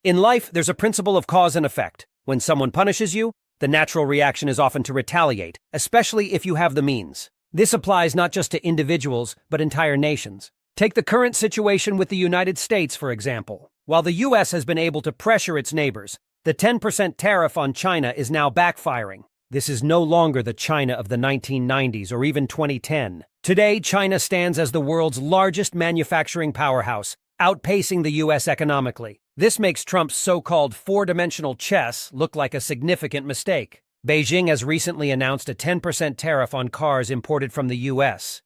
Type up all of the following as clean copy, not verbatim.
In life, there's a principle of cause and effect. When someone punishes you, the natural reaction is often to retaliate, especially if you have the means. This applies not just to individuals, but entire nations. Take the current situation with the United States, for example. While the U.S. has been able to pressure its neighbors, the 10% tariff on China is now backfiring. This is no longer the China of the 1990s or even 2010. Today, China stands as the world's largest manufacturing powerhouse, outpacing the U.S. economically. This makes Trump's so-called four-dimensional chess look like a significant mistake. Beijing has recently announced a 10% tariff on cars imported from the U.S.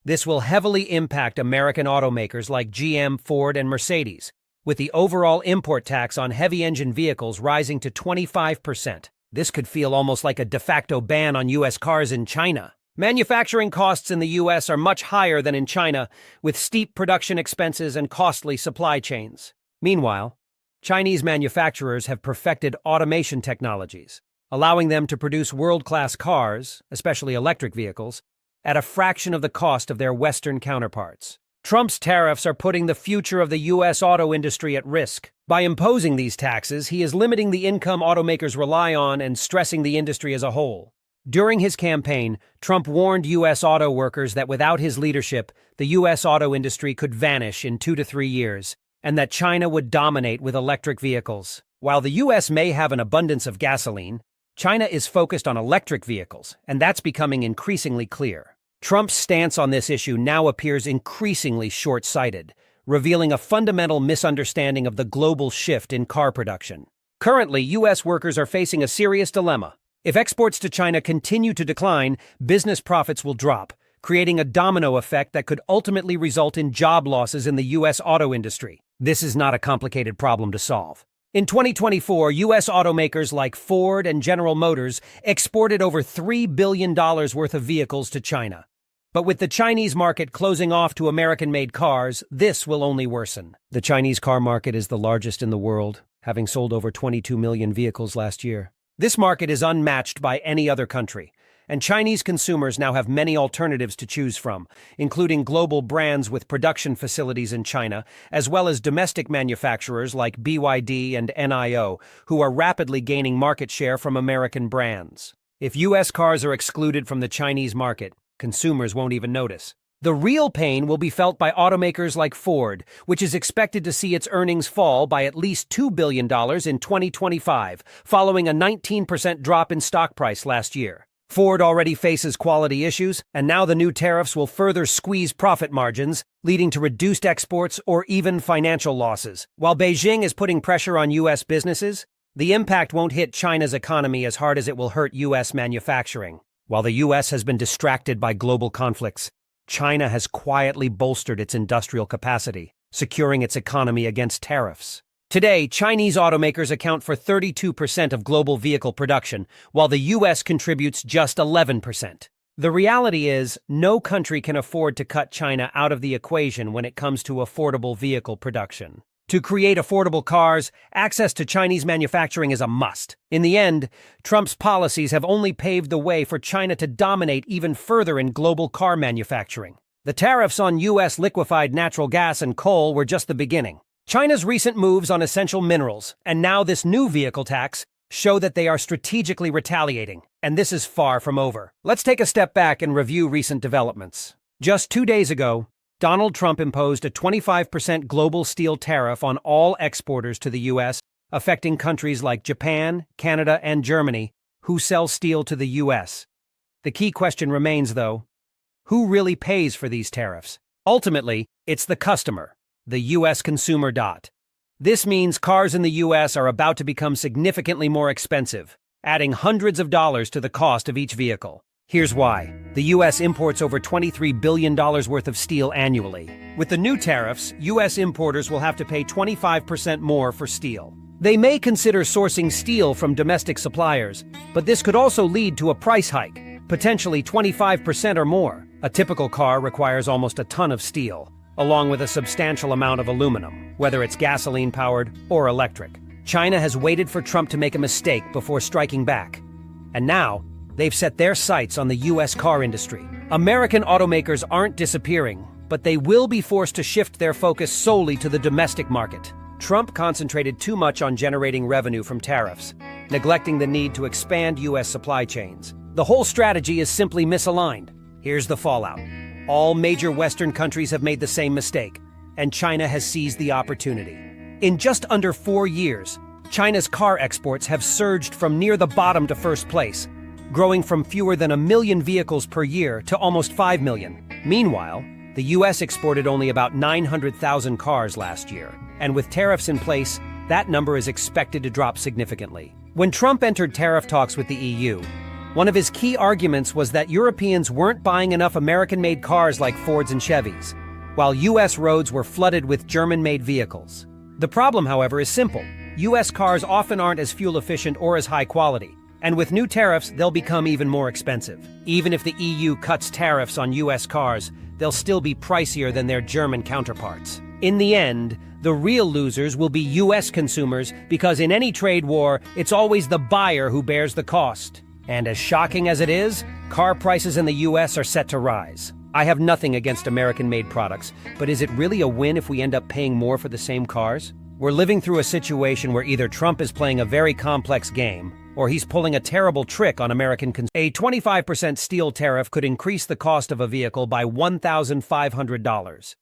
This will heavily impact American automakers like GM, Ford, and Mercedes, with the overall import tax on heavy-engine vehicles rising to 25%. This could feel almost like a de facto ban on U.S. cars in China. Manufacturing costs in the U.S. are much higher than in China, with steep production expenses and costly supply chains. Meanwhile, Chinese manufacturers have perfected automation technologies, allowing them to produce world-class cars, especially electric vehicles, at a fraction of the cost of their Western counterparts. Trump's tariffs are putting the future of the U.S. auto industry at risk. By imposing these taxes, he is limiting the income automakers rely on and stressing the industry as a whole. During his campaign, Trump warned U.S. auto workers that without his leadership, the U.S. auto industry could vanish in 2 to 3 years, and that China would dominate with electric vehicles. While the U.S. may have an abundance of gasoline, China is focused on electric vehicles, and that's becoming increasingly clear. Trump's stance on this issue now appears increasingly short-sighted, revealing a fundamental misunderstanding of the global shift in car production. Currently, U.S. workers are facing a serious dilemma. If exports to China continue to decline, business profits will drop, creating a domino effect that could ultimately result in job losses in the U.S. auto industry. This is not a complicated problem to solve. In 2024, U.S. automakers like Ford and General Motors exported over $3 billion worth of vehicles to China. But with the Chinese market closing off to American-made cars, this will only worsen. The Chinese car market is the largest in the world, having sold over 22 million vehicles last year. This market is unmatched by any other country, and Chinese consumers now have many alternatives to choose from, including global brands with production facilities in China, as well as domestic manufacturers like BYD and NIO, who are rapidly gaining market share from American brands. If U.S. cars are excluded from the Chinese market, consumers won't even notice. The real pain will be felt by automakers like Ford, which is expected to see its earnings fall by at least $2 billion in 2025, following a 19% drop in stock price last year. Ford already faces quality issues, and now the new tariffs will further squeeze profit margins, leading to reduced exports or even financial losses. While Beijing is putting pressure on U.S. businesses, the impact won't hit China's economy as hard as it will hurt U.S. manufacturing. While the U.S. has been distracted by global conflicts, China has quietly bolstered its industrial capacity, securing its economy against tariffs. Today, Chinese automakers account for 32% of global vehicle production, while the U.S. contributes just 11%. The reality is, no country can afford to cut China out of the equation when it comes to affordable vehicle production. To create affordable cars, access to Chinese manufacturing is a must. In the end, Trump's policies have only paved the way for China to dominate even further in global car manufacturing. The tariffs on U.S. liquefied natural gas and coal were just the beginning. China's recent moves on essential minerals, and now this new vehicle tax, show that they are strategically retaliating, and this is far from over. Let's take a step back and review recent developments. Just 2 days ago, Donald Trump imposed a 25% global steel tariff on all exporters to the U.S., affecting countries like Japan, Canada, and Germany, who sell steel to the U.S. The key question remains, though, who really pays for these tariffs? Ultimately, it's the customer, the U.S. consumer. This means cars in the U.S. are about to become significantly more expensive, adding hundreds of dollars to the cost of each vehicle. Here's why. The U.S. imports over $23 billion worth of steel annually. With the new tariffs, U.S. importers will have to pay 25% more for steel. They may consider sourcing steel from domestic suppliers, but this could also lead to a price hike, potentially 25% or more. A typical car requires almost a ton of steel, along with a substantial amount of aluminum, whether it's gasoline-powered or electric. China has waited for Trump to make a mistake before striking back. And now, they've set their sights on the U.S. car industry. American automakers aren't disappearing, but they will be forced to shift their focus solely to the domestic market. Trump concentrated too much on generating revenue from tariffs, neglecting the need to expand U.S. supply chains. The whole strategy is simply misaligned. Here's the fallout. All major Western countries have made the same mistake, and China has seized the opportunity. In just under 4 years, China's car exports have surged from near the bottom to first place, growing from fewer than 1 million vehicles per year to almost 5 million. Meanwhile, the U.S. exported only about 900,000 cars last year, and with tariffs in place, that number is expected to drop significantly. When Trump entered tariff talks with the EU, one of his key arguments was that Europeans weren't buying enough American-made cars like Fords and Chevys, while U.S. roads were flooded with German-made vehicles. The problem, however, is simple. U.S. cars often aren't as fuel-efficient or as high quality, and with new tariffs, they'll become even more expensive. Even if the EU cuts tariffs on U.S. cars, they'll still be pricier than their German counterparts. In the end, the real losers will be U.S. consumers because in any trade war, it's always the buyer who bears the cost. And as shocking as it is, car prices in the U.S. are set to rise. I have nothing against American-made products, but is it really a win if we end up paying more for the same cars? We're living through a situation where either Trump is playing a very complex game, or he's pulling a terrible trick on American consumers. A 25% steel tariff could increase the cost of a vehicle by $1,500,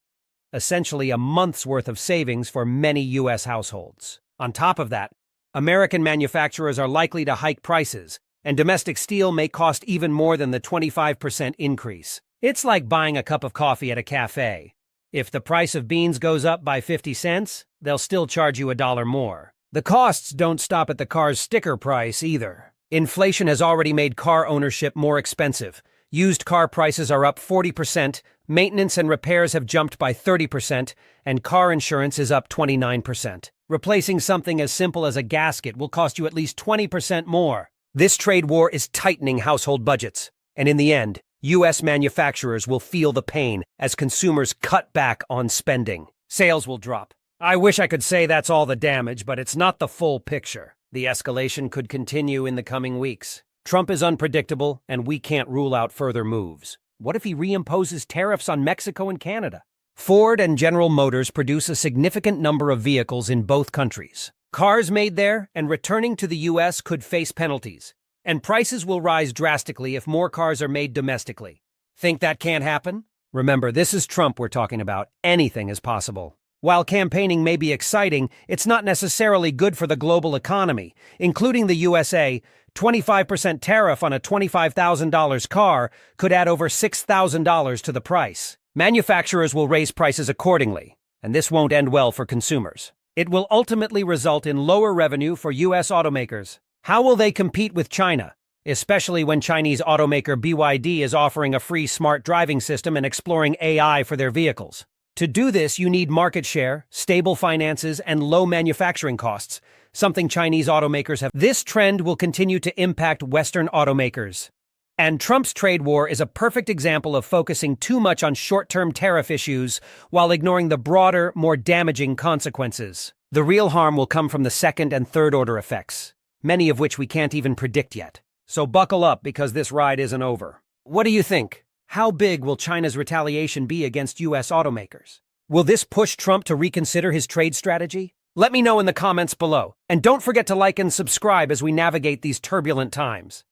essentially a month's worth of savings for many U.S. households. On top of that, American manufacturers are likely to hike prices, and domestic steel may cost even more than the 25% increase. It's like buying a cup of coffee at a cafe. If the price of beans goes up by 50 cents, they'll still charge you $1 more. The costs don't stop at the car's sticker price either. Inflation has already made car ownership more expensive. Used car prices are up 40%, maintenance and repairs have jumped by 30%, and car insurance is up 29%. Replacing something as simple as a gasket will cost you at least 20% more. This trade war is tightening household budgets, and in the end, U.S. manufacturers will feel the pain as consumers cut back on spending. Sales will drop. I wish I could say that's all the damage, but it's not the full picture. The escalation could continue in the coming weeks. Trump is unpredictable, and we can't rule out further moves. What if he reimposes tariffs on Mexico and Canada? Ford and General Motors produce a significant number of vehicles in both countries. Cars made there and returning to the U.S. could face penalties, and prices will rise drastically if more cars are made domestically. Think that can't happen? Remember, this is Trump we're talking about. Anything is possible. While campaigning may be exciting, it's not necessarily good for the global economy, including the USA. 25% tariff on a $25,000 car could add over $6,000 to the price. Manufacturers will raise prices accordingly, and this won't end well for consumers. It will ultimately result in lower revenue for U.S. automakers. How will they compete with China, especially when Chinese automaker BYD is offering a free smart driving system and exploring AI for their vehicles? To do this, you need market share, stable finances, and low manufacturing costs, something Chinese automakers have. This trend will continue to impact Western automakers. And Trump's trade war is a perfect example of focusing too much on short-term tariff issues while ignoring the broader, more damaging consequences. The real harm will come from the second and third-order effects, many of which we can't even predict yet. So buckle up because this ride isn't over. What do you think? How big will China's retaliation be against U.S. automakers? Will this push Trump to reconsider his trade strategy? Let me know in the comments below. And don't forget to like and subscribe as we navigate these turbulent times.